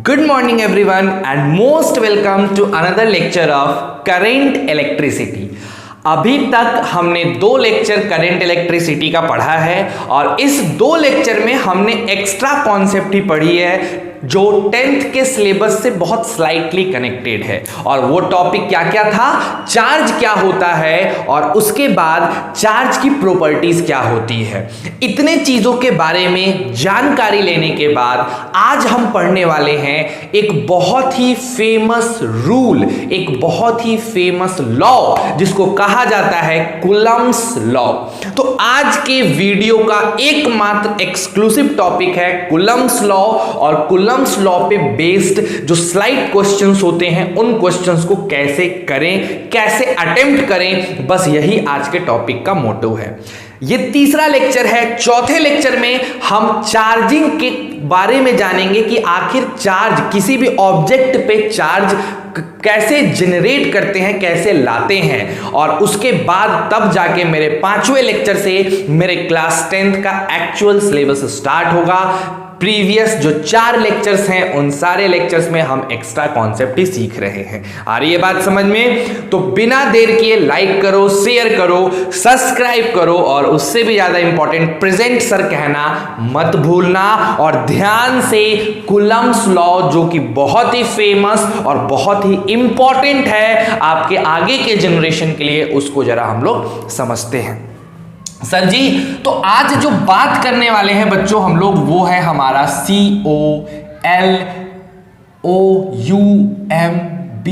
Good morning everyone and most welcome to another lecture of current electricity। अभी तक हमने दो लेक्चर करंट इलेक्ट्रिसिटी का पढ़ा है और इस दो लेक्चर में हमने एक्स्ट्रा कॉन्सेप्ट ही पढ़ी है जो 10th के सिलेबस से बहुत स्लाइटली कनेक्टेड है। और वो टॉपिक क्या क्या था, चार्ज क्या होता है और उसके बाद चार्ज की प्रॉपर्टीज क्या होती है। इतने चीजों के बारे में जानकारी लेने के बाद आज हम पढ़ने वाले हैं एक बहुत ही फेमस रूल, एक बहुत ही फेमस लॉ जिसको कहा जाता है कूलम्ब्स लॉ। तो आज के वीडियो का एकमात्र एक्सक्लूसिव टॉपिक है कूलम्ब्स लॉ और कूलम्ब्स लॉ पे बेस्ड जो स्लाइड क्वेश्चंस होते हैं उन क्वेश्चंस को कैसे करें, कैसे अटेम्प्ट करें, बस यही आज के टॉपिक का मोटो है। ये तीसरा लेक्चर है। चौथे लेक्चर में हम चार्जिंग के बारे में जानेंगे कि आखिर चार्ज, किसी भी ऑब्जेक्ट पे चार्ज कैसे जनरेट करते हैं, कैसे लाते हैं। और उसके बाद तब जाके मेरे पांचवें लेक्चर से मेरे क्लास 10th का एक्चुअल सिलेबस स्टार्ट होगा। प्रीवियस जो 4 लेक्चर्स हैं उन सारे लेक्चर्स में हम एक्स्ट्रा कॉन्सेप्ट ही सीख रहे हैं। आ रही है बात समझ में? तो बिना देर किए लाइक करो, शेयर करो, सब्सक्राइब करो और उससे भी ज्यादा इंपॉर्टेंट प्रेजेंट सर कहना मत भूलना। और ध्यान से कूलम्ब्स लॉ जो कि बहुत ही फेमस और बहुत ही इंपॉर्टेंट है आपके आगे के जनरेशन के लिए, उसको जरा हम लोग समझते हैं। सर जी, तो आज जो बात करने वाले हैं बच्चों हम लोग, वो है हमारा COLOUMB,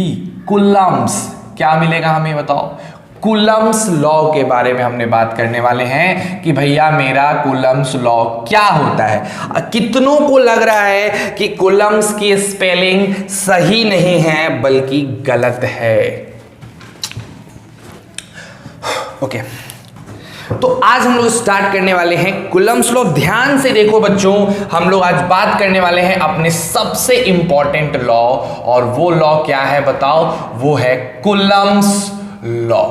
कूलम्ब्स। क्या मिलेगा हमें बताओ? कूलम्ब्स लॉ के बारे में हमने बात करने वाले हैं कि भैया मेरा कूलम्ब्स लॉ क्या होता है। कितनों को लग रहा है कि कूलम्ब्स की स्पेलिंग सही नहीं है बल्कि गलत है? ओके, तो आज हम लोग स्टार्ट करने वाले हैं कूलम्ब्स लॉ। ध्यान से देखो बच्चों, हम लोग आज बात करने वाले हैं अपने सबसे इंपॉर्टेंट लॉ। और वो लॉ क्या है बताओ? वो है कूलम्ब्स लॉ।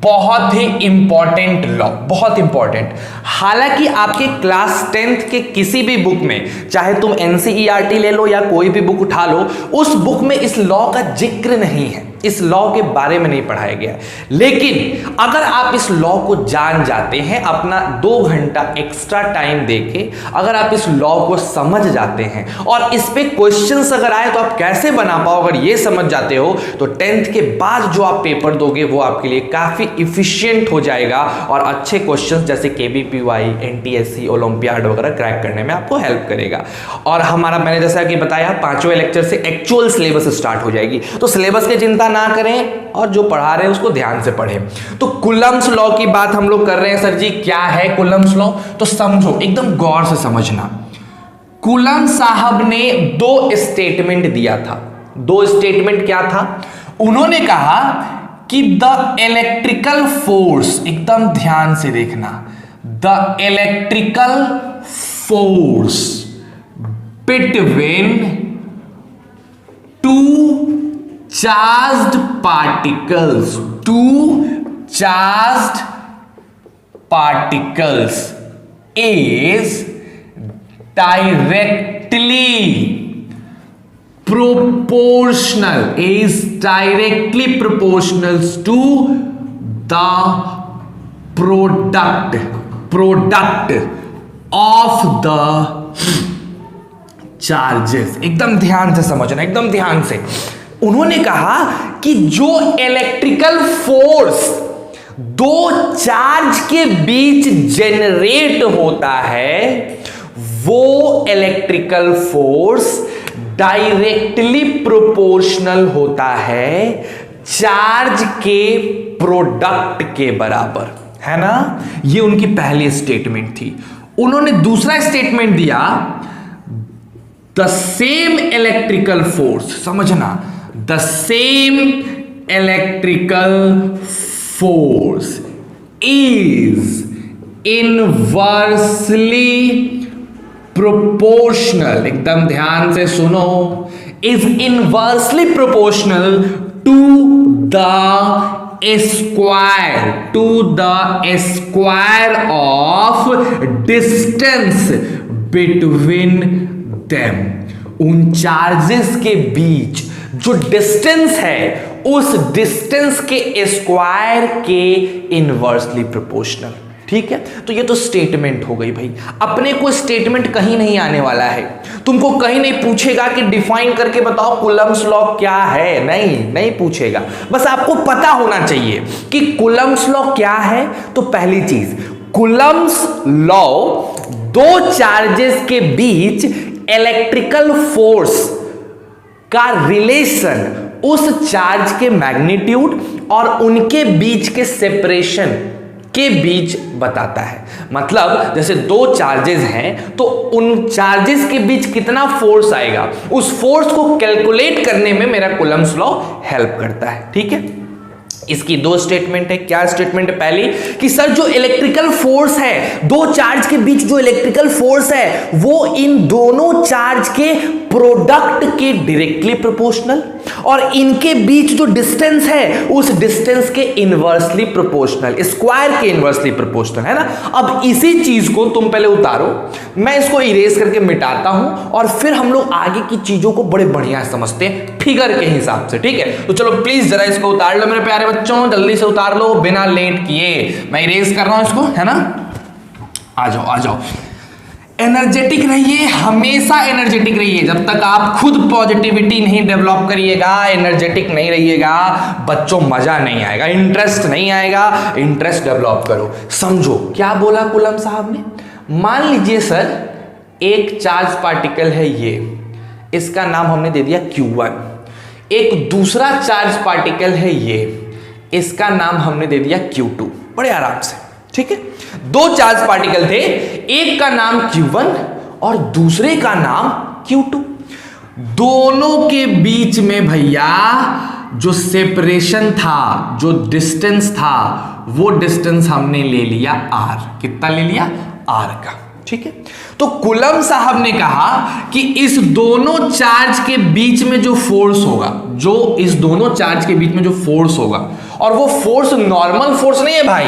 बहुत ही इंपॉर्टेंट लॉ, बहुत इंपॉर्टेंट। हालांकि आपके क्लास 10th के किसी भी बुक में, चाहे तुम NCERT ले लो या कोई भी बुक उठा लो, उस बुक में इस लॉ का जिक्र नहीं है, इस लॉ के बारे में नहीं पढ़ाया गया है। लेकिन अगर आप इस लॉ को जान जाते हैं, अपना 2 घंटा एक्स्ट्रा टाइम देके अगर आप इस लॉ को समझ जाते हैं और इस पे क्वेश्चंस अगर आए तो आप कैसे बना पाओ, अगर ये समझ जाते हो तो 10th के बाद जो आप पेपर दोगे वो आपके लिए काफी इफिशिएंट हो जाएगा और अच्छे क्वेश्चंस जैसे KVPY, NTSC, ओलंपियाड वगैरह क्रैक करने में आपको हेल्प करेगा। और हमारा, मैंने जैसा कि बताया, 5वें लेक्चर से एक्चुअल सिलेबस स्टार्ट हो जाएगी। तो सिलेबस की चिंता ना करें और जो पढ़ा रहे हैं उसको ध्यान से पढ़ें। तो कूलम्ब्स लॉ की बात हम लोग कर रहे हैं। सर जी क्या है कूलम्ब्स लॉ? तो समझो, एकदम गौर से समझना। कूलम्ब साहब ने 2 स्टेटमेंट दिया था। 2 स्टेटमेंट क्या था? उन्होंने कहा कि द इलेक्ट्रिकल फोर्स, एकदम ध्यान से देखना, the electrical force between 2 charged particles is directly proportional to the product of the charges। एकदम ध्यान से समझना, एकदम ध्यान से। उन्होंने कहा कि जो इलेक्ट्रिकल फोर्स 2 चार्ज के बीच जनरेट होता है वो इलेक्ट्रिकल फोर्स डायरेक्टली प्रोपोर्शनल होता है चार्ज के प्रोडक्ट के बराबर, है ना? ये उनकी पहली स्टेटमेंट थी। उन्होंने दूसरा स्टेटमेंट दिया, द सेम इलेक्ट्रिकल फोर्स, समझना, the same electrical force is inversely proportional, एकदम ध्यान से सुनो, is inversely proportional to the square of distance between them। उन चार्जेस के बीच जो डिस्टेंस है उस डिस्टेंस के स्क्वायर के इनवर्सली प्रोपोर्शनल। ठीक है, तो ये तो स्टेटमेंट हो गई भाई। अपने को स्टेटमेंट कहीं नहीं आने वाला है, तुमको कहीं नहीं पूछेगा कि डिफाइन करके बताओ कूलम्ब्स लॉ क्या है, नहीं पूछेगा। बस आपको पता होना चाहिए कि कूलम्ब्स लॉ क्या है। तो पहली चीज, कूलम्ब्स लॉ दो चार्जेस के बीच इलेक्ट्रिकल फोर्स का रिलेशन उस चार्ज के मैग्नीट्यूड और उनके बीच के सेपरेशन के बीच बताता है। मतलब जैसे दो चार्जेस हैं तो उन चार्जेस के बीच कितना फोर्स आएगा, उस फोर्स को कैलकुलेट करने में मेरा कूलम्ब्स लॉ हेल्प करता है। ठीक है, इसकी दो स्टेटमेंट है। क्या स्टेटमेंट है? पहली कि सर जो इलेक्ट्रिकल फोर्स है, दो चार्ज के बीच जो इलेक्ट्रिकल फोर्स है वो इन दोनों चार्ज के प्रोडक्ट के डायरेक्टली प्रोपोर्शनल और इनके बीच जो डिस्टेंस है उस डिस्टेंस के इनवर्सली प्रोपोर्शनल, स्क्वायर के इनवर्सली प्रोपोर्शनल, है ना। अब इसी चीज को तुम पहले उतारो, मैं इसको इरेज करके मिटाता हूं और फिर हम लोग आगे की चीजों को बड़े बढ़िया समझते हैं फिगर के हिसाब से। ठीक है, तो चलो प्लीज जरा इसको उतार लो मेरे प्यारे बच्चों, जल्दी से उतार लो बिना लेट किए। मैं इरेज कर रहा हूं इसको, है ना। आ जाओ आ जाओ। एनर्जेटिक रहिए, हमेशा एनर्जेटिक रहिए। जब तक आप खुद पॉजिटिविटी नहीं डेवलप करिएगा, एनर्जेटिक नहीं रहिएगा, बच्चों मजा नहीं आएगा, इंटरेस्ट नहीं आएगा। इंटरेस्ट डेवलप करो। समझो क्या बोला कूलम्ब साहब ने। मान लीजिए सर एक चार्ज पार्टिकल है ये, इसका नाम हमने दे दिया Q1। एक दूसरा चार्ज पार्टिकल है ये, इसका नाम हमने दे दिया Q2। बड़े आराम से। ठीक है, दो चार्ज पार्टिकल थे, एक का नाम Q1 और दूसरे का नाम Q2। दोनों के बीच में भैया जो सेपरेशन था, जो डिस्टेंस था, वो डिस्टेंस हमने ले लिया R। कितना ले लिया? R का। ठीक है, तो कूलम्ब साहब ने कहा कि इस दोनों चार्ज के बीच में जो फोर्स होगा, जो इस दोनों चार्ज के बीच में जो फोर्स होगा, और वो फोर्स नॉर्मल फोर्स नहीं है भाई,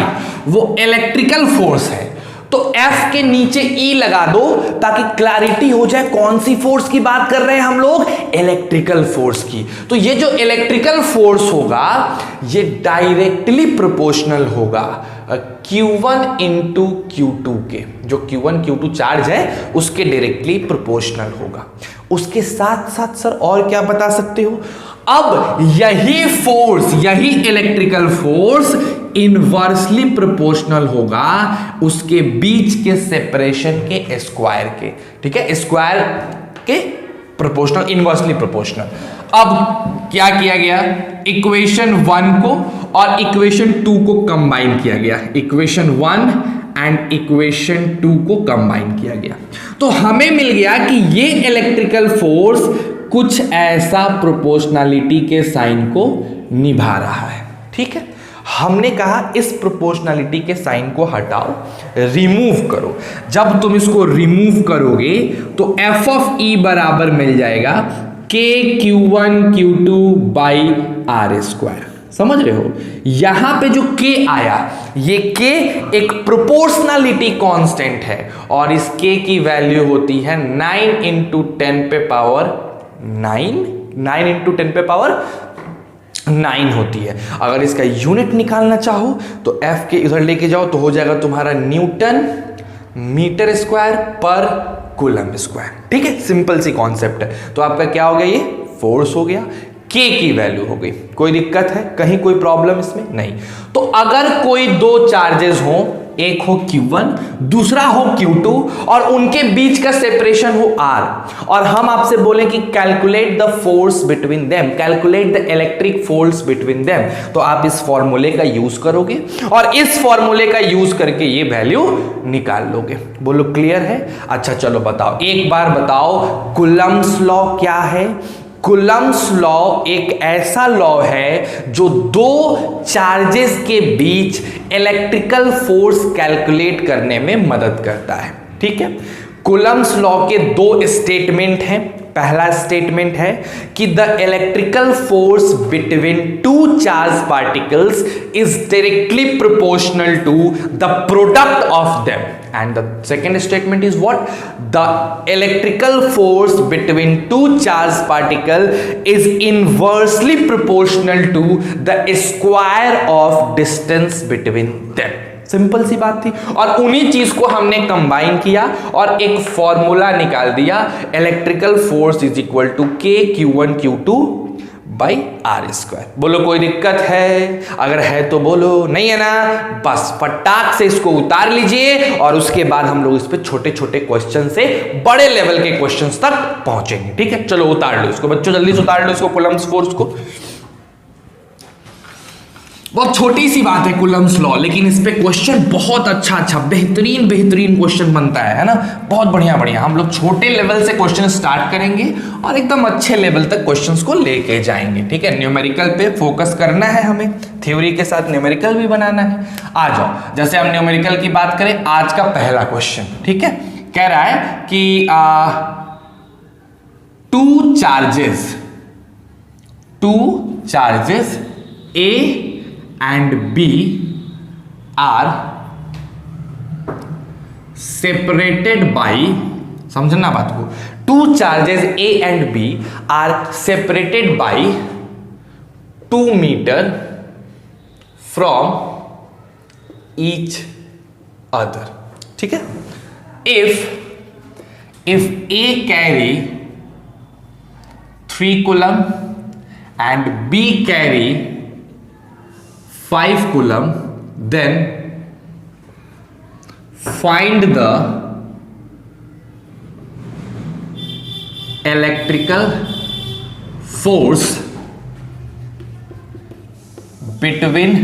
वो इलेक्ट्रिकल फोर्स है। तो F के नीचे E लगा दो ताकि क्लैरिटी हो जाए कौन सी फोर्स की बात कर रहे हैं हम लोग, इलेक्ट्रिकल फोर्स की। तो ये जो इलेक्ट्रिकल फोर्स होगा ये डायरेक्टली प्रोपोर्शनल होगा Q1 इंटू Q2 के, जो Q1 Q2 चार्ज है उसके डायरेक्टली प्रोपोर्शनल होगा। उसके साथ साथ सर और क्या बता सकते हो? अब यही फोर्स, यही इलेक्ट्रिकल फोर्स इनवर्सली प्रोपोर्शनल होगा उसके बीच के सेपरेशन के स्क्वायर के। ठीक है, स्क्वायर के प्रोपोर्शनल, इनवर्सली प्रोपोर्शनल। अब क्या किया गया? इक्वेशन 1 को और इक्वेशन 2 को कंबाइन किया गया। इक्वेशन 1 एंड इक्वेशन 2 को कंबाइन किया गया, तो हमें मिल गया कि ये इलेक्ट्रिकल फोर्स कुछ ऐसा प्रोपोर्शनैलिटी के साइन को निभा रहा है। ठीक है, हमने कहा इस प्रोपोर्शनैलिटी के साइन को हटाओ, रिमूव करो। जब तुम इसको रिमूव करोगे तो एफ ऑफ ई बराबर मिल जाएगा KQ1 Q2 by are square. समझ रहे हो? यहां पे जो K आया, ये K एक प्रोपोर्शनैलिटी कांस्टेंट है और इस K की वैल्यू होती है 9 इंटू 10 पे पावर 9 इंटू 10 पे पावर 9 होती है। अगर इसका यूनिट निकालना चाहो तो F के इधर लेके जाओ तो हो जाएगा तुम्हारा न्यूटन मीटर स्क्वायर पर कूलम्ब स्क्वायर। ठीक है, सिंपल सी कॉन्सेप्ट है। तो आपका क्या हो गया? ये फोर्स हो गया, K की वैल्यू हो गई। कोई दिक्कत है? कहीं कोई प्रॉब्लम इसमें नहीं। तो अगर कोई दो चार्जेस हो, एक हो Q1 दूसरा हो Q2 और उनके बीच का सेपरेशन हो R, और हम आपसे बोले कि calculate the force between them, calculate the electric force between them, तो आप इस फॉर्मूले का यूज करोगे और इस फॉर्मूले का यूज करके ये वैल्यू निकाल लोगे। बोलो क्लियर है? अच्छा चलो बताओ, एक बार बताओ कूलम्ब्स लॉ क्या है? कूलम्ब्स लॉ एक ऐसा लॉ है जो दो चार्जेस के बीच इलेक्ट्रिकल फोर्स कैलकुलेट करने में मदद करता है। ठीक है, कूलम्स लॉ के दो स्टेटमेंट हैं। पहला स्टेटमेंट है कि the electrical force between two charge particles is directly proportional to the product of them, and the second statement is what? The electrical force between two charged particle is inversely proportional to the square of distance between them. Simple सी बात थी, और उन्हीं चीज को हमने combine किया और एक फॉर्मूला निकाल दिया, electrical force is equal to K Q1 Q2 by are square. बोलो कोई दिक्कत है? अगर है तो बोलो, नहीं है ना, बस फटाक से इसको उतार लीजिए और उसके बाद हम लोग इस पे छोटे छोटे क्वेश्चन से बड़े लेवल के क्वेश्चंस तक पहुंचेंगे। ठीक है, चलो उतार लो इसको बच्चों, जल्दी से उतार लो इसको, कूलम्स फोर्स को। बहुत छोटी सी बात है कूलम्स लॉ, लेकिन इस पे क्वेश्चन बहुत अच्छा बेहतरीन क्वेश्चन बनता है ना, बहुत बढ़िया। हम लोग छोटे लेवल से क्वेश्चन स्टार्ट करेंगे और एकदम अच्छे लेवल तक क्वेश्चंस को लेके जाएंगे। ठीक है, न्यूमेरिकल पे फोकस करना है हमें, थ्योरी के साथ न्यूमेरिकल भी बनाना है। आ जाओ, जैसे हम न्यूमेरिकल की बात करें, आज का पहला क्वेश्चन, ठीक है, कह रहा है कि two charges A and B are separated by, समझना बात को, two charges A and B are separated by 2 meter from each other. ठीक है, if A carry 3 coulomb and B carry 5 coulomb, then find the electrical force between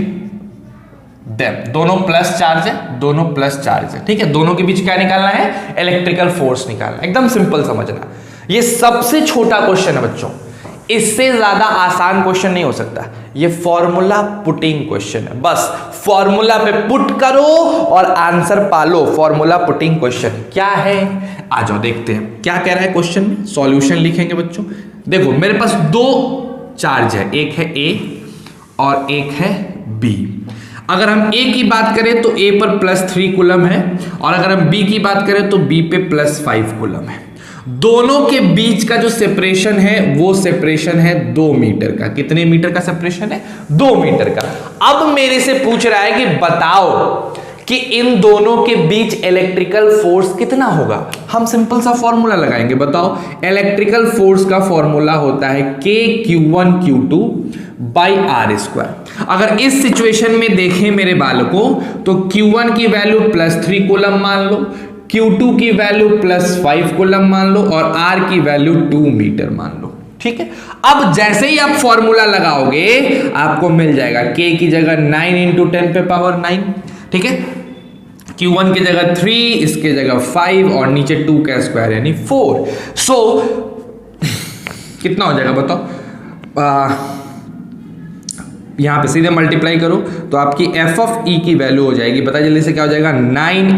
them। दोनों plus charge है, ठीक है, दोनों के बीच क्या निकालना है? इलेक्ट्रिकल फोर्स निकालना। एकदम सिंपल समझना, ये सबसे छोटा क्वेश्चन है बच्चों, इससे ज्यादा आसान क्वेश्चन नहीं हो सकता। ये फॉर्मूला पुटिंग क्वेश्चन है, बस फॉर्मूला पे पुट करो और आंसर पालो। फॉर्मूला पुटिंग क्वेश्चन क्या है, आ जाओ देखते हैं क्या कह रहा है क्वेश्चन में। सॉल्यूशन लिखेंगे बच्चों। देखो मेरे पास दो चार्ज है, एक है A और एक है B। अगर हम A की बात करें तो A पर +3 कूलम है, और अगर हम B की बात करें तो B पे +5 कूलम है। दोनों के बीच का जो सेपरेशन है वो सेपरेशन है 2 मीटर का। कितने मीटर का सेपरेशन है? 2 मीटर का। अब मेरे से पूछ रहा है कि बताओ कि इन दोनों के बीच इलेक्ट्रिकल फोर्स कितना होगा। हम सिंपल सा फॉर्मूला लगाएंगे, बताओ। इलेक्ट्रिकल फोर्स का फॉर्मूला होता है K Q1 Q2 by are square. अगर इस सिचुएशन में देखें मेरे बालकों, तो Q1 की वैल्यू +3 कूलम मान लो, Q2 की वैल्यू +5 कूलम मान लो, और R की वैल्यू 2 मीटर मान लो। ठीक है, अब जैसे ही आप फॉर्मूला लगाओगे आपको मिल जाएगा K की जगह 9 × 10⁻⁹। ठीक है, Q1 की जगह 3, इसके जगह 5 और नीचे 2 का स्क्वायर यानी 4। सो कितना हो जाएगा बताओ? यहां पे सीधे मल्टीप्लाई करो तो आपकी f ऑफ e की वैल्यू हो जाएगी, पता जल्दी से क्या हो जाएगा? 9 ×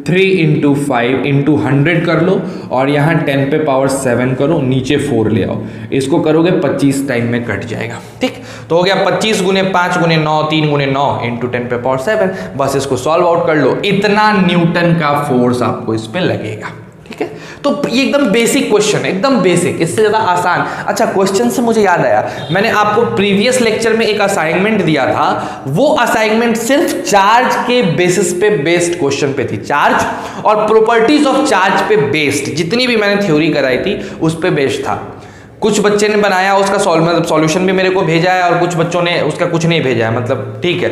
3 × 5 × 100 कर लो, और यहाँ 10⁻⁷ करो, नीचे 4 ले आओ। इसको करोगे 25 टाइम में कट जाएगा। ठीक, तो हो गया 25 × 5 × 9 3 × 9 × 10⁻⁷। बस इसको सॉल्व आउट कर लो, इतना न्यूटन का फोर्स आपको इस पे लगेगा। ठीक है, तो ये एकदम बेसिक क्वेश्चन है, एकदम बेसिक, इससे ज्यादा आसान। अच्छा, क्वेश्चन से मुझे याद आया, मैंने आपको प्रीवियस लेक्चर में एक असाइनमेंट दिया था। वो असाइनमेंट सिर्फ चार्ज के बेसिस पे बेस्ड क्वेश्चन पे थी, चार्ज और प्रॉपर्टीज ऑफ चार्ज पे बेस्ड। जितनी भी मैंने थ्योरी कराई थी उस पे बेस्ड था। कुछ बच्चे ने बनाया, उसका सॉल्यूशन भी मेरे को भेजा है, और कुछ बच्चों ने उसका कुछ नहीं भेजा है, मतलब ठीक है।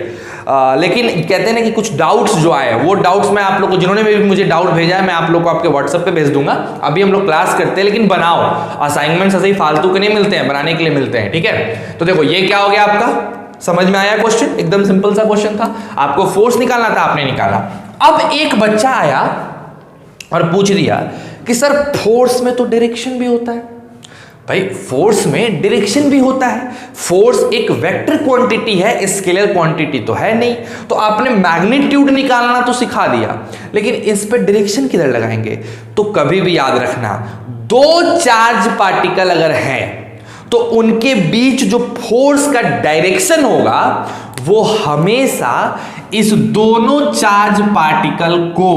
लेकिन कहते हैं ना कि कुछ डाउट्स जो आए, वो डाउट्स मैं आप लोग को, जिन्होंने भी मुझे डाउट भेजा है, मैं आप लोग को आपके व्हाट्सएप पे भेज दूंगा। अभी हम लोग क्लास करते हैं, लेकिन बनाओ, असाइनमेंट्स ऐसे ही फालतू के नहीं मिलते हैं, बनाने के लिए मिलते हैं। ठीक है, तो देखो ये क्या हो गया आपका, समझ में आया क्वेश्चन? एकदम सिंपल सा क्वेश्चन था, आपको फोर्स निकालना था, आपने निकाला। अब एक बच्चा आया और पूछ दिया कि सर फोर्स में तो डायरेक्शन भी होता है। भाई फोर्स में डायरेक्शन भी होता है। फोर्स एक वेक्टर क्वांटिटी है, स्केलर क्वांटिटी तो है नहीं। तो आपने मैग्नीट्यूड निकालना तो सिखा दिया, लेकिन इस पे डायरेक्शन किधर लगाएंगे? तो कभी भी याद रखना, दो चार्ज पार्टिकल अगर हैं तो उनके बीच जो फोर्स का डायरेक्शन होगा वो हमेशा इस दोनों चार्ज पार्टिकल को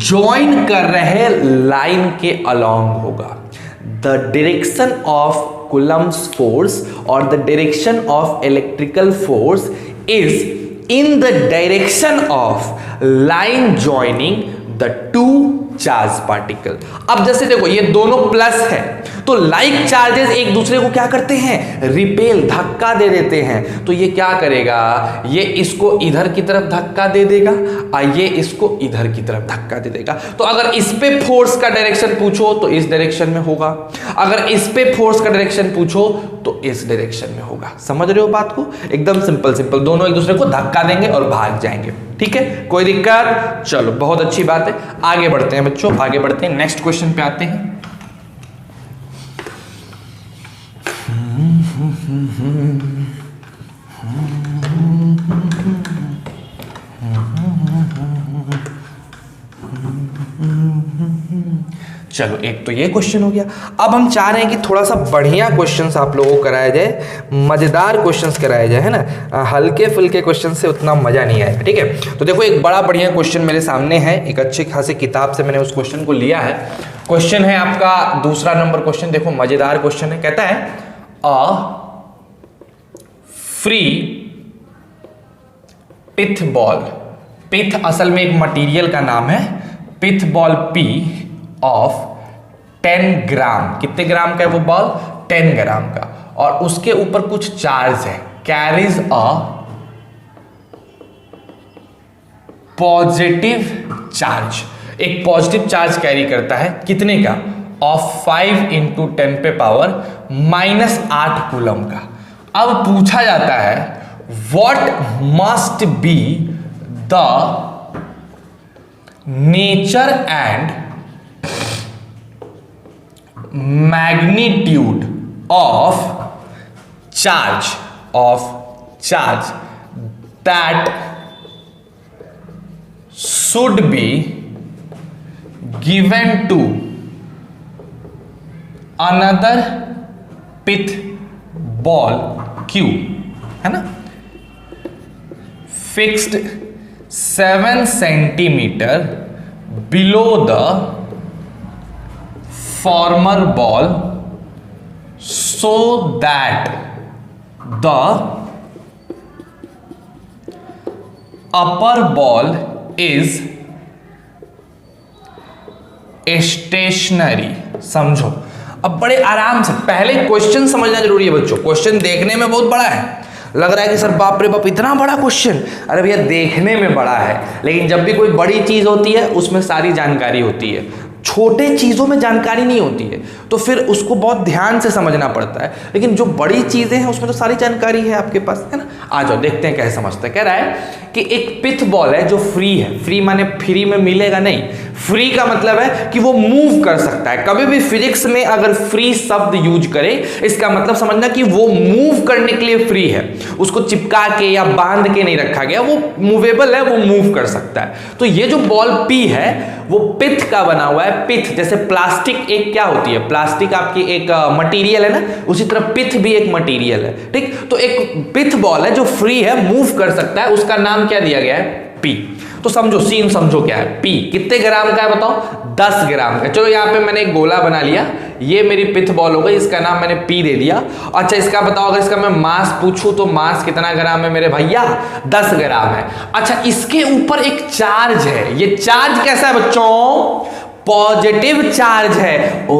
ज्वाइन कर रहे लाइन के अलोंग होगा। The direction of Coulomb's force or the direction of electrical force is in the direction of line joining the two charge particle। अब जैसे देखो ये दोनों प्लस है तो लाइक चार्जेस एक दूसरे को क्या करते हैं? रिपेल, धक्का दे देते हैं। तो ये क्या करेगा? ये इसको इधर की तरफ धक्का दे देगा और ये इसको इधर की तरफ धक्का दे देगा। तो अगर इस पे फोर्स का डायरेक्शन पूछो तो इस डायरेक्शन में होगा, अगर इस पे फोर्स का डायरेक्शन पूछो तो इस डायरेक्शन में होगा। समझ रहे हो बात को? एकदम सिंपल सिंपल, दोनों एक दूसरे को धक्का देंगे और भाग जाएंगे। ठीक है, कोई दिक्कत? चलो बहुत अच्छी बात है, आगे बढ़ते हैं बच्चों, आगे बढ़ते हैं, नेक्स्ट क्वेश्चन पे आते हैं। चलो एक तो ये क्वेश्चन हो गया। अब हम चाह रहे हैं कि थोड़ा सा बढ़िया क्वेश्चंस आप लोगों को कराया जाए, मजेदार क्वेश्चंस कराया जाए, है ना। हल्के फुल्के क्वेश्चन से उतना मजा नहीं आएगा। ठीक है, तो देखो एक बड़ा बढ़िया क्वेश्चन मेरे सामने है, एक अच्छे खासे किताब से मैंने उस क्वेश्चन को लिया है। क्वेश्चन है आपका दूसरा नंबर क्वेश्चन, देखो मजेदार क्वेश्चन है। कहता है अ फ्री पिथ बॉल, पिथ असल में एक मटेरियल का नाम है, पिथ बॉल पी ऑफ 10 ग्राम, कितने ग्राम का है वो बॉल? 10 ग्राम का, और उसके ऊपर कुछ चार्ज है, कैरीज अ पॉजिटिव चार्ज, एक पॉजिटिव चार्ज कैरी करता है, कितने का? ऑफ 5 × 10 पे पावर -8 कूलम का। अब पूछा जाता है what must be the nature and magnitude of charge that should be given to another pith ball Q, है ना, fixed 7 centimetre below the former ball so that the upper ball is stationary। समझो, अब बड़े आराम से, पहले question समझना जरूरी है बच्चों। क्वेश्चन देखने में बहुत बड़ा है, लग रहा है कि सर बाप रे बाप इतना बड़ा क्वेश्चन, अरे भैया देखने में बड़ा है, लेकिन जब भी कोई बड़ी चीज होती है उसमें सारी जानकारी होती है, छोटे चीजों में जानकारी नहीं होती है, तो फिर उसको बहुत ध्यान से समझना पड़ता है। लेकिन जो बड़ी चीजें हैं उसमें तो सारी जानकारी है आपके पास, है ना। आ जाओ देखते हैं कैसे समझते हैं। कह रहा है कि एक पिथ बॉल है जो फ्री है, फ्री माने फ्री में मिलेगा नहीं, फ्री का मतलब है कि वो मूव कर सकता है। कभी भी फिजिक्स में अगर फ्री शब्द यूज करे इसका मतलब समझना कि वो मूव करने के लिए फ्री है, उसको चिपका के या बांध के नहीं रखा गया, वो मूवेबल है, वो मूव कर सकता है। तो ये जो बॉल पी है वो पिथ का बना हुआ है। पिथ जैसे प्लास्टिक एक क्या होती है, प्लास्टिक आपकी एक मटेरियल है ना, उसी तरह पिथ भी एक मटेरियल है। ठीक, तो एक पिथ बॉल है जो फ्री है, मूव कर सकता है, उसका नाम क्या दिया गया है? पी। तो समझो, सीन समझो क्या है। पी कितने ग्राम का है बताओ? 10 ग्राम का। चलो यहाँ पे मैंने एक गोला बना लिया, ये मेरी पिथ बॉल हो गई, इसका नाम मैंने पी दे दिया। अच्छा इसका बताओ, अगर इसका मैं मास पूछूं तो मास कितना ग्राम है मेरे भैया? 10 ग्राम है। अच्छा इसके ऊपर एक चार्ज है, ये चार्ज कैसा है बच्चों? पॉजिटिव चार्ज है। ओ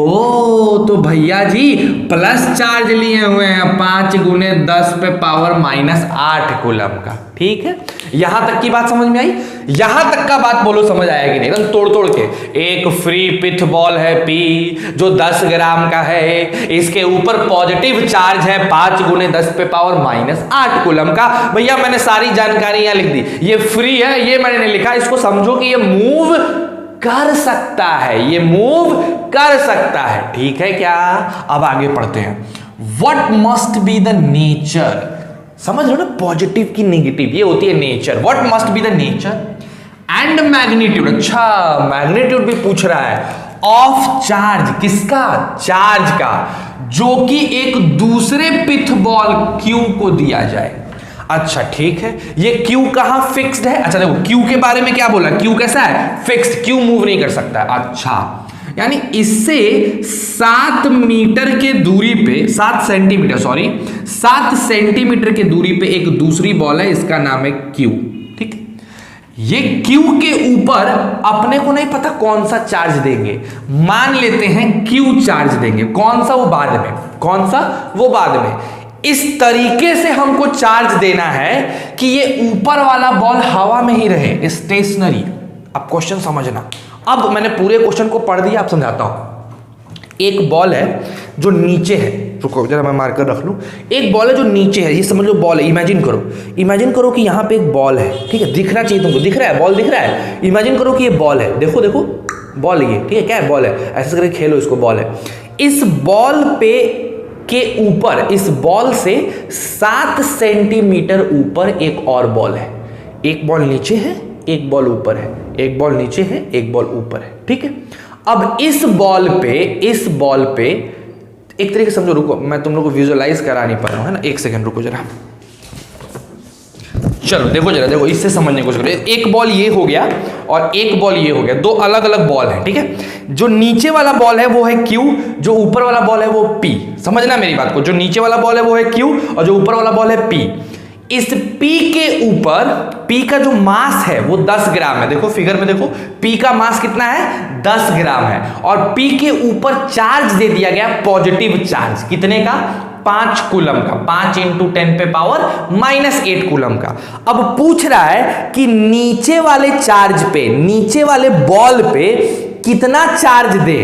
तो भैया जी प्लस चार्ज लिए हुए हैं 5 × 10 पे पावर -8 कूलम का। ठीक है, यहां तक की बात समझ में आई? यहां तक का बात बोलो समझ आया कि नहीं? एकदम तोड़ तोड़ के। एक फ्री पिथ बॉल है पी जो 10 ग्राम का है, इसके ऊपर पॉजिटिव चार्ज है 5 × 10 पे पावर -8 कूलम का। भैया मैंने सारी जानकारी यहां लिख दी, ये फ्री है, ये मैंने लिखा, इसको समझो कि ये मूव कर सकता है, ये मूव कर सकता है, ठीक है क्या। अब आगे पढ़ते हैं, what must be the nature, समझ लो ना, पॉजिटिव की नेगेटिव, ये होती है nature. What must be the nature and magnitude, अच्छा मैग्नीट्यूड भी पूछ रहा है, ऑफ चार्ज, किसका, चार्ज का, जो कि एक दूसरे पिथ बॉल Q को दिया जाए। अच्छा ठीक है, ये Q कहां फिक्स्ड है, अच्छा देखो Q के बारे में क्या बोला, Q कैसा है, फिक्स्ड, Q मूव नहीं कर सकता है। अच्छा यानी इससे 7 मीटर के दूरी पे, 7 सेंटीमीटर सॉरी 7 सेंटीमीटर के दूरी पे एक दूसरी बॉल है, इसका नाम है Q, ठीक है। ये Q के ऊपर अपने को नहीं पता कौन सा चार्ज देंगे, मान लेते हैं Q चार्ज देंगे, कौन सा, वो बाद में, कौन सा, वो बाद में। इस तरीके से हमको चार्ज देना है कि ये ऊपर वाला बॉल हवा में ही रहे, स्टेशनरी। अब क्वेश्चन समझना, अब मैंने पूरे क्वेश्चन को पढ़ दिया, आप समझाता हूं। एक बॉल है जो नीचे है, रुको जरा मैं मार्कर रख लूं, एक बॉल है जो नीचे है, ये समझ लो बॉल है, इमेजिन करो कि यहां पे एक बॉल है, ठीक है, दिख रहा चाहिए तुमको, दिख रहा है, बॉल दिख रहा है, इमेजिन करो कि ये बॉल है, देखो देखो बॉल है ये, ठीक है, क्या है, बॉल है, ऐसे करके खेलो इसको, बॉल है। इस बॉल पे के ऊपर, इस बॉल से 7 सेंटीमीटर ऊपर एक और बॉल है, एक बॉल नीचे है, एक बॉल ऊपर है, एक बॉल नीचे है, एक बॉल ऊपर है, ठीक है। अब इस बॉल पे एक तरीके से समझो, रुको मैं तुम लोग को विजुअलाइज करा नहीं पा रहा हूं, है ना, एक सेकंड रुको जरा, चलो देखो जरा, देखो इससे समझने की कोशिश करो। एक बॉल ये हो गया और एक बॉल ये हो गया, दो अलग अलग बॉल है, ठीक है। जो नीचे वाला बॉल है वो है Q, जो ऊपर वाला बॉल है वो P, समझना मेरी बात को, जो नीचे वाला बॉल है वो है Q और जो ऊपर वाला बॉल है P। इस P के ऊपर, P का जो मास है वो 10 ग्राम है, देखो फिगर में देखो, P का मास कितना है, 10 ग्राम है, और P के ऊपर चार्ज दे दिया गया पॉजिटिव चार्ज, कितने का, 5 कूलम का, 5 × 10⁻⁻8 कूलम का। अब पूछ रहा है कि नीचे वाले चार्ज पे, नीचे वाले बॉल पे कितना चार्ज दे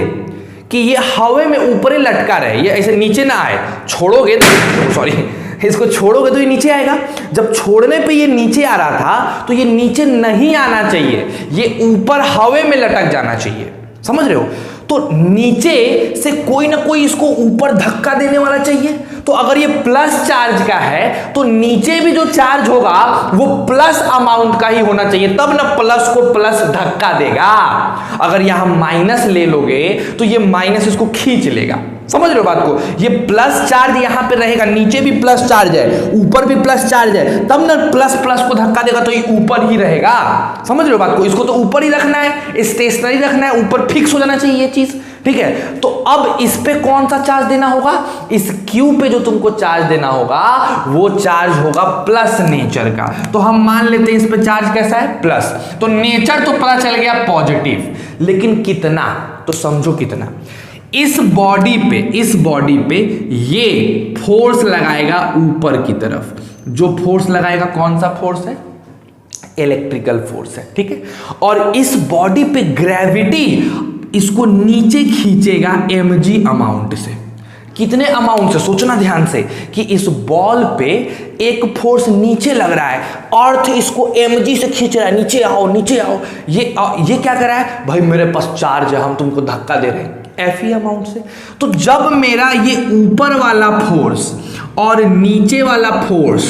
कि ये हवा में ऊपर ही लटका रहे, ये ऐसे नीचे ना आए, छोड़ोगे तो, सॉरी इसको छोड़ोगे तो ये नीचे आएगा, जब छोड़ने पे ये नीचे आ रहा था तो ये नीचे नहीं आना चाहिए, ये ऊपर हवा में लटक जाना चाहिए, समझ रहे हो। तो नीचे से कोई ना कोई इसको ऊपर धक्का देने वाला चाहिए, तो अगर ये प्लस चार्ज का है तो नीचे भी जो चार्ज होगा वो प्लस अमाउंट का ही होना चाहिए, तब ना प्लस को प्लस धक्का देगा। अगर यहां माइनस ले लोगे तो ये माइनस इसको खींच लेगा, समझ रहे हो बात को, ये प्लस चार्ज यहां पे रहेगा, नीचे भी प्लस चार्ज है, ऊपर भी प्लस चार्ज है, तब ना प्लस प्लस को धक्का देगा तो ये ऊपर ही रहेगा, समझ रहे हो बात को। इसको तो ऊपर ही रखना है, स्टेशनरी रखना है, ऊपर फिक्स हो जाना चाहिए ये चीज, ठीक है। तो अब इस पे कौन सा चार्ज देना होगा, इस Q पे जो तुमको चार्ज देना होगा वो चार्ज होगा प्लस नेचर का, तो हम मान लेते हैं इस पे चार्ज कैसा है, प्लस, तो नेचर तो पता चल गया पॉजिटिव, लेकिन कितना, तो समझो कितना। इस बॉडी पे ये फोर्स लगाएगा ऊपर की तरफ, जो फोर्स लगाएगा कौन सा फोर्स है, इलेक्ट्रिकल फोर्स है, ठीक है। और इस बॉडी पे ग्रेविटी इसको नीचे खींचेगा mg अमाउंट से, कितने अमाउंट से, सोचना ध्यान से कि इस बॉल पे एक फोर्स नीचे लग रहा है, अर्थ इसको mg से खींच रहा है, नीचे आओ नीचे आओ, ये क्या कर रहा है, भाई मेरे पास चार्ज है, हम तुमको धक्का दे रहे हैं Fe अमाउंट से। तो जब मेरा ये ऊपर वाला फोर्स और नीचे वाला फोर्स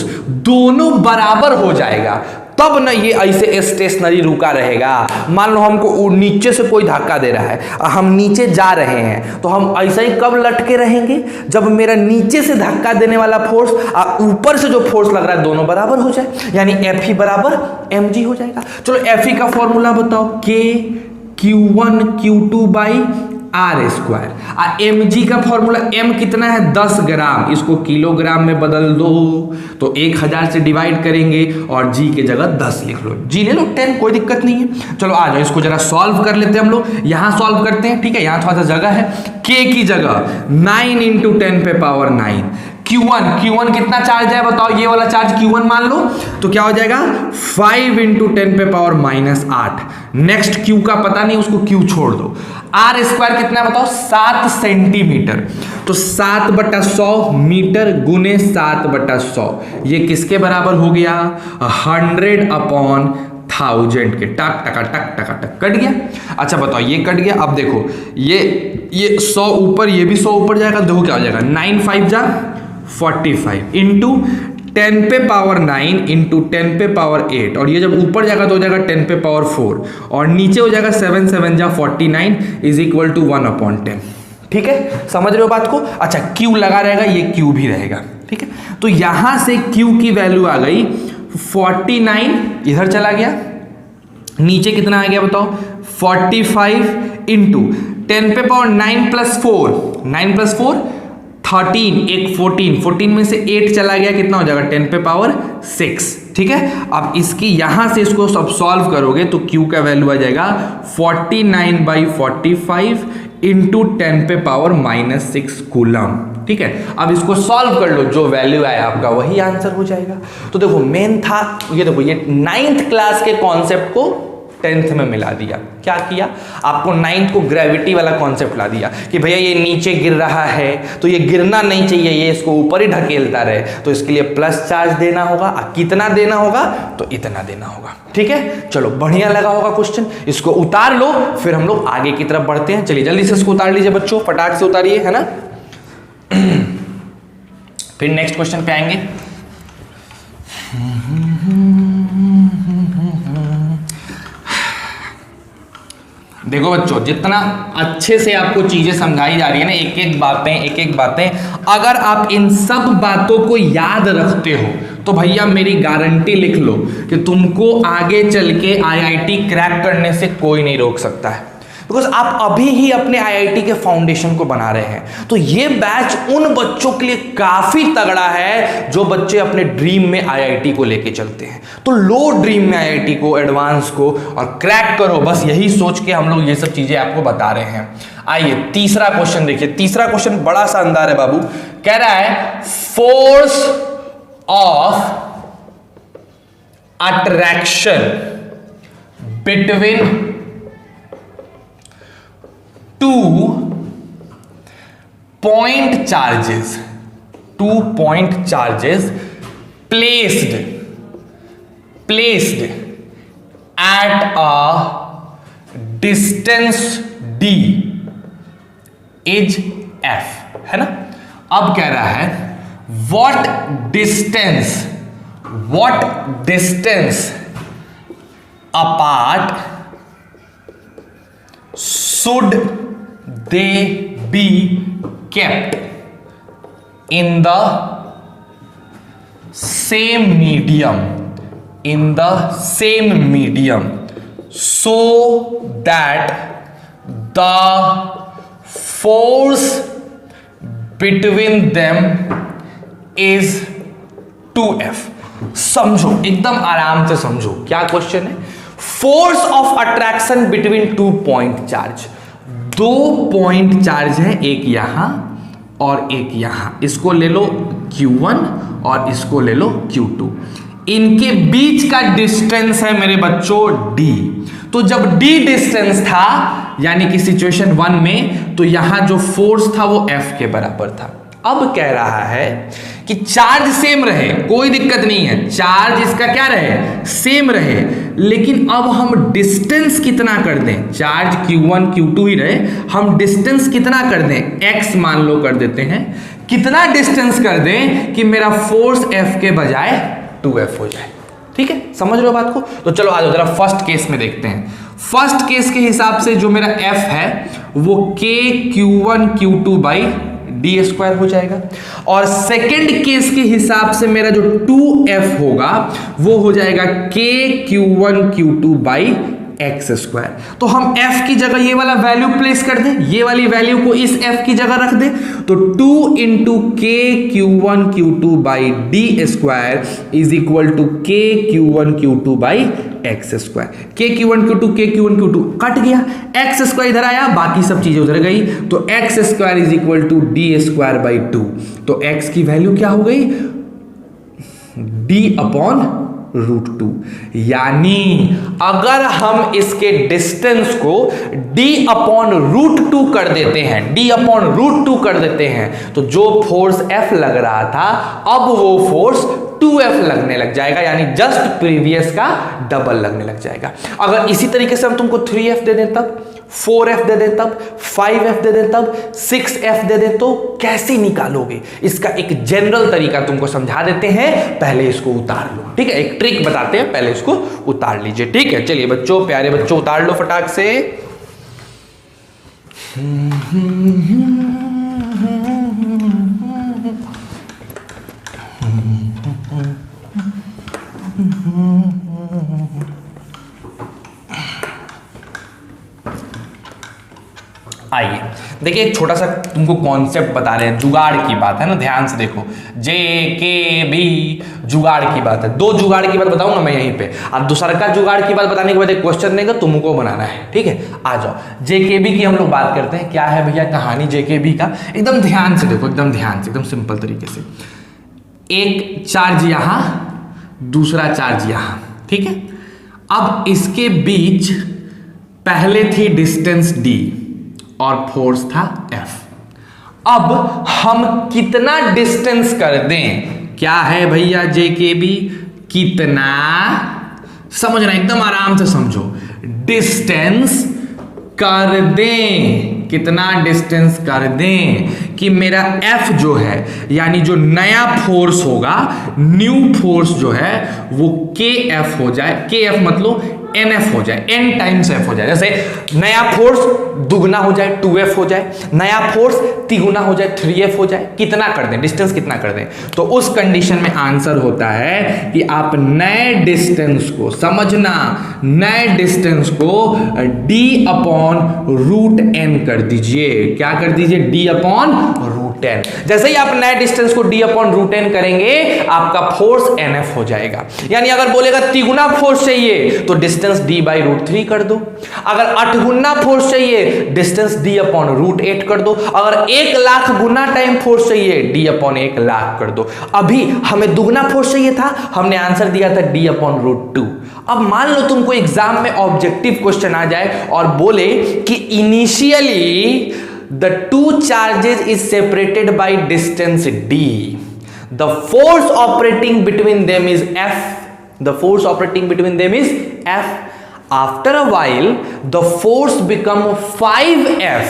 दोनों बराबर हो जाएगा, तब ना ये ऐसे स्टेशनरी रुका रहेगा। मान लो हमको नीचे से कोई धक्का दे रहा है, हम नीचे जा रहे हैं, तो हम ऐसा ही कब लटके रहेंगे, जब मेरा नीचे से धक्का देने वाला फोर्स और ऊपर से जो फोर्स लग रहा है दोनों बराबर हो जाए, यानी Fe बराबर mg हो जाएगा। चलो Fe का फॉर्मूला बताओ, K Q1 Q2 R square, और mg का फॉर्मूला m कितना है, 10 ग्राम, इसको किलोग्राम में बदल दो तो 1000 से डिवाइड करेंगे और g के जगह 10 लिख लो, g ले लो 10, कोई दिक्कत नहीं है। चलो आ जाओ, इसको जरा सॉल्व कर लेते हैं हम लोग, यहां सॉल्व करते हैं, ठीक है, यहां थोड़ा सा जगह है, k की जगह 9 × 10⁻⁹, Q1 कितना चार्ज है बताओ, ये वाला चार्ज Q1 मान लो, तो क्या हो जाएगा 5 × 10⁻⁸। नेक्स्ट Q का पता नहीं, उसको Q छोड़ दो। R स्क्वायर कितना बताओ, 7 सेंटीमीटर, तो 7/100 मीटर गुने 7/100, ये किसके बराबर हो गया, 100/10 1000 के टक टका टक टका टक कट गया। अच्छा बताओ ये कट गया। अब देखो ये 100 ऊपर, ये भी 100 ऊपर जाएगा। देखो क्या हो जाएगा, 9 5 जा 45 इंटू 10 पे पावर 9 इंटू 10 पे पावर 8, और ये जब ऊपर जाएगा तो हो जाएगा 10 पे पावर 4, और नीचे हो जाएगा 7 7 जा 49 इज इक्वल टू 1/10। ठीक है, समझ रहे हो बात को। अच्छा Q लगा रहेगा, ये Q भी रहेगा। ठीक है, तो यहां से Q की वैल्यू आ गई 49, इधर चला गया, नीचे कितना आ गया बताओ 45 इंटू 10 पे पावर 9 प्लस 4, 9 प्लस 4 13, एक 14 में से 8 चला गया, कितना हो जाएगा 10 पे पावर 6। ठीक है, अब इसकी यहां से इसको सब सॉल्व करोगे तो Q का वैल्यू आ जाएगा 49/45 इंटू 10 पे पावर -6 कूलम। ठीक है, अब इसको सॉल्व कर लो, जो वैल्यू आया आपका वही आंसर हो जाएगा। तो देखो मेन था ये, देखो ये 9th क्लास के कॉन्सेप्ट को 10th में मिला दिया। क्या किया, आपको 9th को ग्रेविटी वाला कॉन्सेप्ट ला दिया कि भैया ये नीचे गिर रहा है तो ये गिरना नहीं चाहिए, ये इसको ऊपर ही ढकेलता रहे, तो इसके लिए प्लस चार्ज देना होगा। कितना देना होगा, तो इतना देना होगा। ठीक है, चलो बढ़िया लगा होगा क्वेश्चन, इसको उतार लो, फिर हम लोग आगे की तरफ बढ़ते हैं। चलिए जल्दी से इसको उतार लीजिए बच्चों, फटाक से उतारिए, है ना। फिर नेक्स्ट क्वेश्चन पे आएंगे। देखो बच्चों, जितना अच्छे से आपको चीजें समझाई जा रही है ना, एक एक बातें, अगर आप इन सब बातों को याद रखते हो तो भैया मेरी गारंटी लिख लो कि तुमको आगे चल के आईआईटी क्रैक करने से कोई नहीं रोक सकता है, बिकॉज आप अभी ही अपने आईआईटी के फाउंडेशन को बना रहे हैं। तो ये बैच उन बच्चों के लिए काफी तगड़ा है जो बच्चे अपने ड्रीम में आईआईटी को लेके चलते हैं। तो लो ड्रीम में आईआईटी को, एडवांस को, और क्रैक करो, बस यही सोच के हम लोग ये सब चीजें आपको बता रहे हैं। आइए तीसरा क्वेश्चन देखिए। तीसरा क्वेश्चन बड़ा शानदार है बाबू। कह रहा है force of attraction between two point charges placed at a distance d is f, है ना। अब कह रहा है what distance apart should they be kept in the same medium so that the force between them is 2F। समझो, एकदम आराम से समझो क्या क्वेश्चन है। Force of attraction between 2 point charge, 2 point charge है, एक यहां और एक यहां, इसको ले लो Q1 और इसको ले लो Q2। इनके बीच का डिस्टेंस है मेरे बच्चों D। तो जब D डिस्टेंस था यानी कि सिचुएशन 1 में, तो यहां जो फोर्स था वो F के बराबर था। अब कह रहा है कि चार्ज सेम रहे, कोई दिक्कत नहीं है, चार्ज इसका क्या रहे, सेम रहे, लेकिन अब हम डिस्टेंस कितना कर दें, चार्ज Q1 Q2 ही रहे, हम डिस्टेंस कितना कर दें, x मान लो कर देते हैं, कितना डिस्टेंस कर दें कि मेरा फोर्स F के बजाय 2F हो जाए। ठीक है, समझ रहे हो बात को। तो चलो आज जरा फर्स्ट केस में देखते हैं। फर्स्ट केस के हिसाब से जो मेरा F है वो KQ1 Q2 बाई d² हो जाएगा, और सेकेंड केस के हिसाब से मेरा जो 2F होगा वो हो जाएगा KQ1 Q2 बाई x²। तो हम F की जगह ये वाला वैल्यू प्लेस कर दें, ये वाली वैल्यू को इस F की जगह रख दें, तो 2 into KQ1 Q2 by d² is equal to KQ1 Q2 by x²। KQ1 Q2 cut गया, x² इधर आया, बाकी सब चीजें उधर गई, तो x² is equal to d² by 2। तो x की वैल्यू क्या हो गई, d/√2। यानी अगर हम इसके डिस्टेंस को d/√2 कर देते हैं, d/√2 कर देते हैं, तो जो फोर्स F लग रहा था अब वो फोर्स 2F लगने लग जाएगा, यानी जस्ट प्रीवियस का डबल लगने लग जाएगा। अगर इसी तरीके से हम तुमको 3F दे दें तब, 4F दे दें तब, 5F दे दें तब, 6F दे दें तो कैसे निकालोगे? इसका एक जनरल तरीका तुमको समझा देते हैं, पहले इसको उतार लो, ठीक है? एक ट्रिक बताते हैं, पहले इसको उतार लीजिए, ठीक है? चलिए बच्चों, प्यारे बच्चों, उतार लो फटाक से। आइए देखिए, एक छोटा सा तुमको कॉन्सेप्ट बता रहे हैं, जुगाड़ की बात है ना, ध्यान से देखो, JKB जुगाड़ की बात है। दो जुगाड़ की बात बताऊंगा मैं यहीं पे, अब दूसरा का जुगाड़ की बात बताने के बाद एक क्वेश्चन देगा, तुमको बनाना है, ठीक है? आ जाओ, JKB की हम लोग बात करते हैं। क्या है भैया कहानी JKB का? एकदम ध्यान से देखो, एकदम ध्यान से, एकदम सिंपल तरीके से। एक चार्ज यहां, दूसरा चार्ज यहां, ठीक है? अब इसके बीच पहले थी डिस्टेंस D और फोर्स था F। अब हम कितना डिस्टेंस कर दें? क्या है भैया JKB? कितना, समझना, एकदम आराम से समझो, डिस्टेंस कर दें, कितना डिस्टेंस कर दें कि मेरा F जो है, यानी जो नया फोर्स होगा, न्यू फोर्स जो है वो KF हो जाए। KF मतलब NF हो जाए, N टाइम्स F हो जाए। जैसे नया फोर्स दुगना हो जाए, 2F हो जाए, नया फोर्स तिगुना हो जाए, 3F हो जाए। कितना कर दें, डिस्टेंस कितना कर दें? तो उस कंडीशन में आंसर होता है कि आप नए डिस्टेंस को, समझना, नए डिस्टेंस को D/√n कर दीजिए। क्या कर दीजिए? D/√n। जैसे ही आप नए डिस्टेंस को D/√n करेंगे, आपका फोर्स NF हो जाएगा। यानी अगर बोलेगा तिगुना फोर्स चाहिए तो डिस्टेंस D/√3 कर दो, अगर 8 गुना फोर्स चाहिए डिस्टेंस D/√8 कर दो, अगर 1 लाख गुना टाइम फोर्स चाहिए D/1 लाख कर दो। अभी हमें दुगना फोर्स चाहिए था, हमने आंसर दिया था D/√2। अब मान लो तुमको एग्जाम में ऑब्जेक्टिव क्वेश्चन आ जाए और बोले कि initially the two charges is separated by distance D, the force operating between them is F, the force operating between them is F. After a while the force become 5F,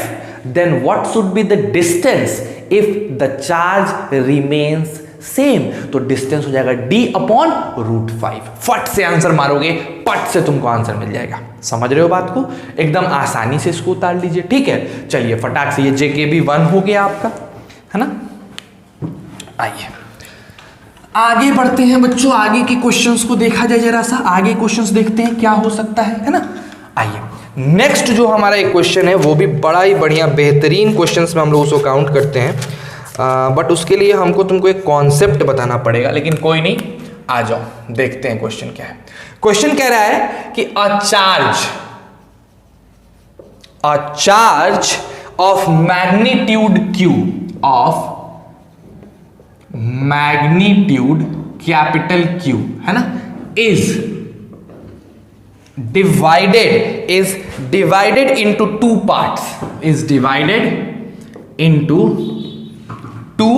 then what should be the distance if the charge remains same? तो distance हो जाएगा D/√5। फट से answer मारोगे, पट से तुमको answer मिल जाएगा। समझ रहे हो बात को? एकदम आसानी से इसको उतार लीजिए, ठीक है? चलिए फटाक से, ये JKB 1 हो गया आपका, है ना? आइए आगे बढ़ते हैं बच्चों, आगे के क्वेश्चंस को देखा जाए, जरा सा आगे क्वेश्चंस देखते हैं क्या हो सकता है ना? आइए नेक्स्ट जो हमारा एक क्वेश्चन है वो भी बड़ा ही बढ़िया बेहतरीन क्वेश्चंस में हम लोग उसको काउंट करते हैं, बट उसके लिए हमको तुमको एक कॉन्सेप्ट बताना पड़ेगा, लेकिन कोई नहीं, आ जाओ देखते हैं क्वेश्चन क्या है। क्वेश्चन कह रहा है कि a charge of magnitude Q, of magnitude capital Q, है ना, is divided into 2 parts, is divided into 2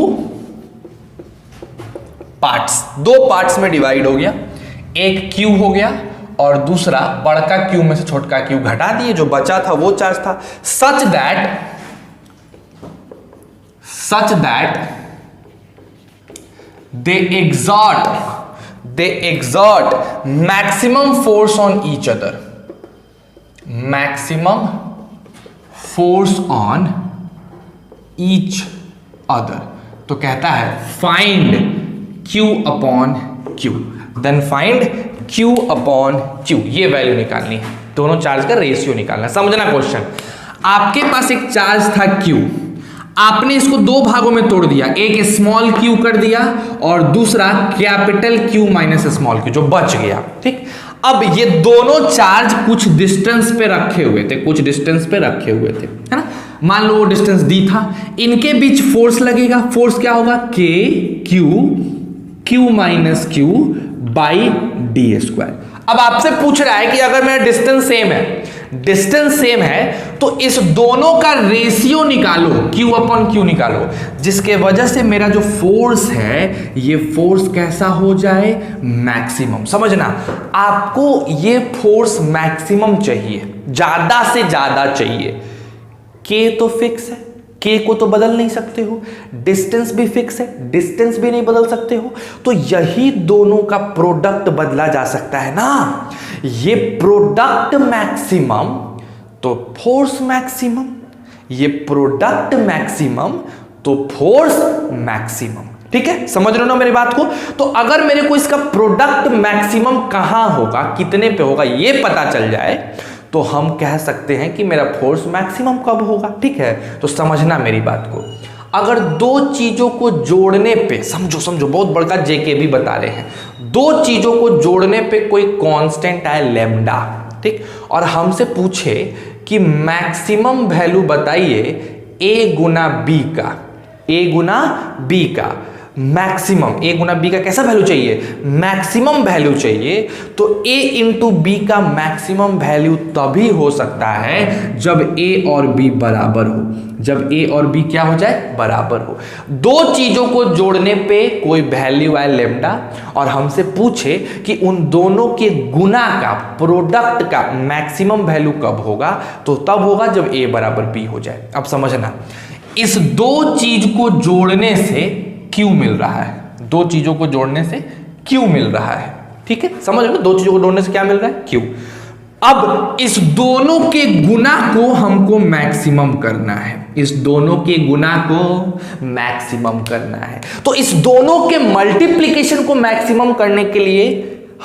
parts. 2 parts में डिवाइड हो गया, एक Q हो गया और दूसरा बड़का Q में से छोटका Q घटा दिए, जो बचा था वो चार्ज था, such that they exert maximum force on each other, maximum force on each other। तो कहता है find Q/Q, then find Q/Q, ये वैल्यू निकालनी है, दोनों चार्ज का रेशियो निकालना। समझना क्वेश्चन, आपके पास एक चार्ज था Q, आपने इसको 2 भागों में तोड़ दिया, एक स्मॉल Q कर दिया और दूसरा capital Q minus small Q, जो बच गया, ठीक? अब ये दोनों चार्ज कुछ डिस्टेंस पे रखे हुए थे, है ना? मान लो वो डिस्टेंस D था, इनके बीच फोर्स लगेगा, फोर्स क्या होगा? Q minus Q by D²। अब आपसे पूछ रहा है कि अगर मेरा डिस्टेंस सेम है तो इस दोनों का रेशियो निकालो, Q अपॉन Q निकालो, जिसके वजह से मेरा जो फोर्स है ये फोर्स कैसा हो जाए, मैक्सिमम। समझना, आपको ये फोर्स मैक्सिमम चाहिए, ज्यादा से ज्यादा चाहिए। K तो फिक्स है, K को तो बदल नहीं सकते हो, डिस्टेंस भी फिक्स है, डिस्टेंस भी नहीं बदल सकते हो, तो यही दोनों का प्रोडक्ट बदला जा सकता है ना। ये प्रोडक्ट मैक्सिमम तो फोर्स मैक्सिमम, ये प्रोडक्ट मैक्सिमम तो फोर्स मैक्सिमम। ठीक है, समझ रहे हो ना मेरी बात को। तो अगर मेरे को इसका प्रोडक्ट मैक्सिमम कहां होगा, कितने पे होगा, ये पता चल जाए तो हम कह सकते हैं कि मेरा फोर्स मैक्सिमम कब होगा। ठीक है, तो समझना मेरी बात को। अगर दो चीजों को जोड़ने पे, समझो बहुत बड़का जेके भी बता रहे हैं, दो चीजों को जोड़ने पे कोई कांस्टेंट आए लैम्डा, ठीक, और हमसे पूछे कि मैक्सिमम वैल्यू बताइए ए गुना बी का, ए गुना बी का मैक्सिमम, ए गुना बी का कैसा वैल्यू चाहिए, मैक्सिमम वैल्यू चाहिए, तो ए इंटू बी का मैक्सिमम वैल्यू तभी हो सकता है जब ए और बी बराबर हो, जब ए और बी क्या हो जाए, बराबर हो। दो चीजों को जोड़ने पे कोई वैल्यू आए लैम्डा और हमसे पूछे कि उन दोनों के गुना का, प्रोडक्ट का मैक्सिमम वैल्यू कब होगा, तो तब होगा जब ए बराबर बी हो जाए। अब समझना, इस दो चीज को जोड़ने से Q मिल रहा है, दो चीजों को जोड़ने से Q मिल रहा है। ठीक है, समझ लो, दो चीजों को जोड़ने से क्या मिल रहा है, Q। अब इस दोनों के गुना को हमको मैक्सिमम करना है, इस दोनों के गुना को मैक्सिमम करना है, तो इस दोनों के मल्टीप्लिकेशन को मैक्सिमम करने के लिए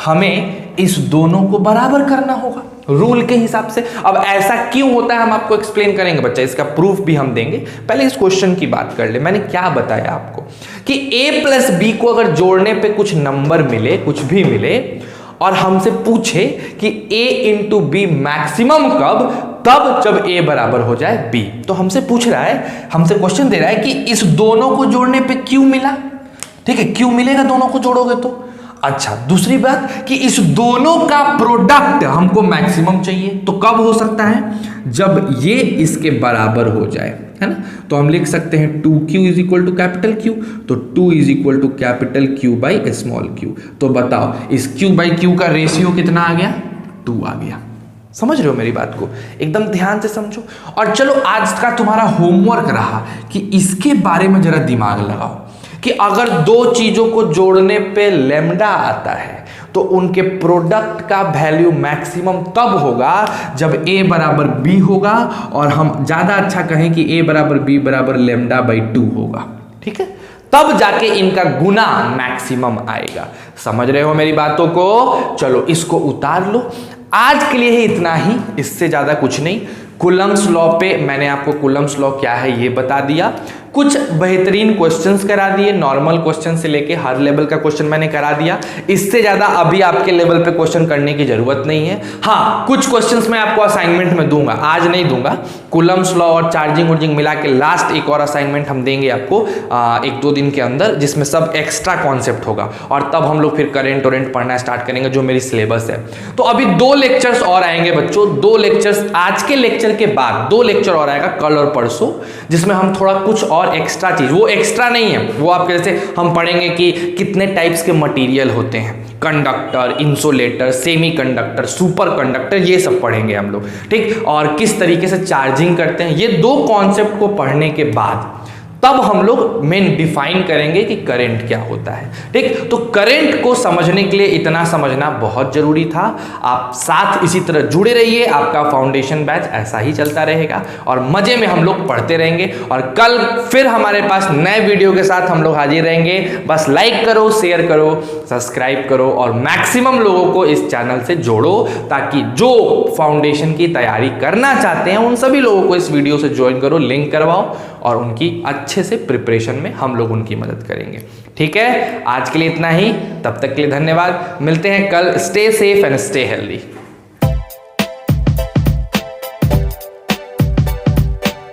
हमें इस दोनों को बराबर करना होगा रूल के हिसाब से। अब ऐसा क्यों होता है हम आपको एक्सप्लेन करेंगे बच्चा, इसका प्रूफ भी हम देंगे। पहले इस क्वेश्चन की बात कर ले। मैंने क्या बताया आपको कि a प्लस बी को अगर जोड़ने पे कुछ नंबर मिले, कुछ भी मिले, और हमसे पूछे कि a इंटू बी मैक्सिमम कब, तब जब a बराबर हो जाए b। तो हमसे पूछ रहा है, हमसे क्वेश्चन दे रहा है कि इस दोनों को जोड़ने पे q मिला, ठीक है, q मिलेगा दोनों को जोड़ोगे तो। अच्छा, दूसरी बात कि इस दोनों का प्रोडक्ट हमको मैक्सिमम चाहिए, तो कब हो सकता है, जब ये इसके बराबर हो जाए, है ना। तो हम लिख सकते हैं 2q is equal to capital Q, तो 2 is equal to capital Q by small q। तो बताओ इस q बाई q का रेशियो कितना आ गया, 2 आ गया। समझ रहे हो मेरी बात को, एकदम ध्यान से समझो। और चलो आज का तुम्हारा होमवर्क रहा कि इसके बारे में जरा दिमाग लगाओ कि अगर दो चीजों को जोड़ने पे लैम्डा आता है तो उनके प्रोडक्ट का वैल्यू मैक्सिमम तब होगा जब a बराबर b होगा, और हम ज्यादा अच्छा कहें कि a बराबर b बराबर लैम्डा बाई 2 होगा। ठीक है, तब जाके इनका गुना मैक्सिमम आएगा। समझ रहे हो मेरी बातों को। चलो इसको उतार लो। आज के लिए ही इतना ही, इससे ज्यादा कुछ नहीं। कूलम्ब्स लॉ पे मैंने आपको कूलम्ब्स लॉ क्या है ये बता दिया, कुछ बेहतरीन क्वेश्चंस करा दिए, नॉर्मल क्वेश्चन से लेके हर लेवल का क्वेश्चन मैंने करा दिया। इससे ज्यादा अभी आपके लेवल पे क्वेश्चन करने की जरूरत नहीं है। हाँ, कुछ क्वेश्चंस मैं आपको असाइनमेंट में दूंगा, आज नहीं दूंगा। कूलम्ब्स लॉ और चार्जिंग वर्जिंग मिला के लास्ट एक और असाइनमेंट हम देंगे आपको 1-2 दिन के अंदर, जिसमें सब एक्स्ट्रा कॉन्सेप्ट होगा, और तब हम लोग फिर करेंट वरेंट पढ़ना स्टार्ट करेंगे जो मेरी सिलेबस है। तो अभी 2 लेक्चर्स और आएंगे बच्चों, 2 लेक्चर्स, आज के लेक्चर के बाद 2 लेक्चर और आएगा कल और परसों, जिसमें हम थोड़ा कुछ और एक्स्ट्रा चीज, वो एक्स्ट्रा नहीं है, वो आपके जैसे हम पढ़ेंगे कि कितने टाइप्स के मटेरियल होते हैं, conductor, insulator, semi conductor, super conductor, ये सब पढ़ेंगे हम लोग। ठीक, और किस तरीके से चार्जिंग करते हैं, ये 2 कॉन्सेप्ट को पढ़ने के बाद तब हम लोग मेन डिफाइन करेंगे कि करंट क्या होता है। ठीक, तो करंट को समझने के लिए इतना समझना बहुत जरूरी था। आप साथ इसी तरह जुड़े रहिए, आपका फाउंडेशन बैच ऐसा ही चलता रहेगा और मजे में हम लोग पढ़ते रहेंगे। और कल फिर हमारे पास नए वीडियो के साथ हम लोग हाजिर रहेंगे। बस लाइक करो, शेयर करो, सब्सक्राइब करो और मैक्सिमम लोगों को इस चैनल से जोड़ो, ताकि जो फाउंडेशन की तैयारी करना चाहते हैं उन सभी लोगों को इस वीडियो से ज्वाइन करो, लिंक करवाओ, और उनकी अच्छे से प्रिपरेशन में हम लोग उनकी मदद करेंगे। ठीक है, आज के लिए इतना ही, तब तक के लिए धन्यवाद। मिलते हैं कल। Stay safe and stay healthy.